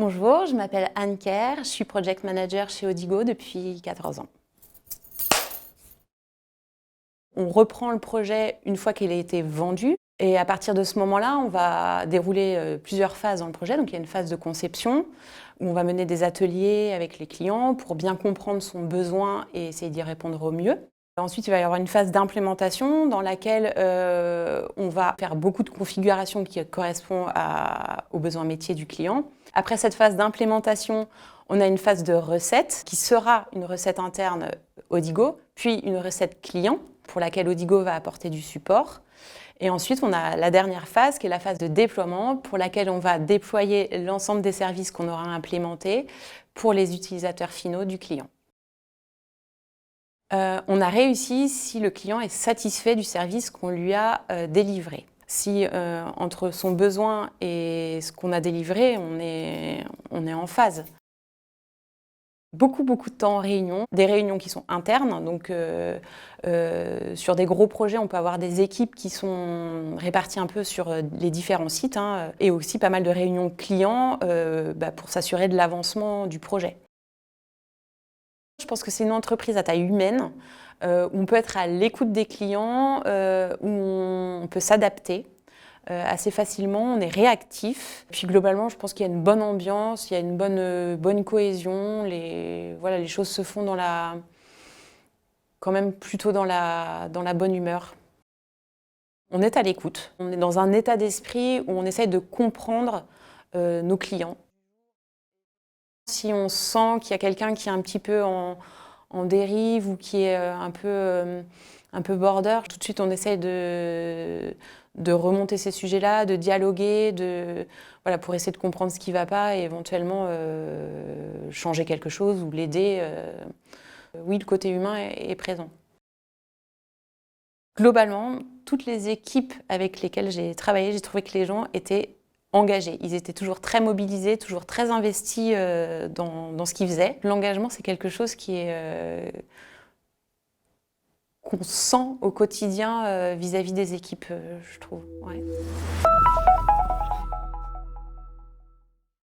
Bonjour, je m'appelle Anne Kerr, je suis Project Manager chez Odigo depuis 14 ans. On reprend le projet une fois qu'il a été vendu et à partir de ce moment-là, on va dérouler plusieurs phases dans le projet. Donc il y a une phase de conception où on va mener des ateliers avec les clients pour bien comprendre son besoin et essayer d'y répondre au mieux. Ensuite, il va y avoir une phase d'implémentation dans laquelle on va faire beaucoup de configurations qui correspondent aux besoins métiers du client. Après cette phase d'implémentation, on a une phase de recette qui sera une recette interne Odigo, puis une recette client pour laquelle Odigo va apporter du support. Et ensuite, on a la dernière phase qui est la phase de déploiement pour laquelle on va déployer l'ensemble des services qu'on aura implémentés pour les utilisateurs finaux du client. On a réussi si le client est satisfait du service qu'on lui a délivré. Si entre son besoin et ce qu'on a délivré, on est en phase. Beaucoup de temps en réunion, des réunions qui sont internes. Donc sur des gros projets, on peut avoir des équipes qui sont réparties un peu sur les différents sites et aussi pas mal de réunions clients pour s'assurer de l'avancement du projet. Je pense que c'est une entreprise à taille humaine, où on peut être à l'écoute des clients, où on peut s'adapter assez facilement, on est réactif. Puis globalement, je pense qu'il y a une bonne ambiance, il y a une bonne cohésion, les choses se font quand même plutôt dans la bonne humeur. On est à l'écoute, on est dans un état d'esprit où on essaye de comprendre nos clients. Si on sent qu'il y a quelqu'un qui est un petit peu en dérive ou qui est un peu border, tout de suite on essaye de remonter ces sujets-là, de dialoguer, pour essayer de comprendre ce qui ne va pas et éventuellement changer quelque chose ou l'aider. Oui, le côté humain est présent. Globalement, toutes les équipes avec lesquelles j'ai travaillé, j'ai trouvé que les gens étaient engagés. Ils étaient toujours très mobilisés, toujours très investis dans ce qu'ils faisaient. L'engagement, c'est quelque chose qu'on sent au quotidien vis-à-vis des équipes, je trouve. Ouais.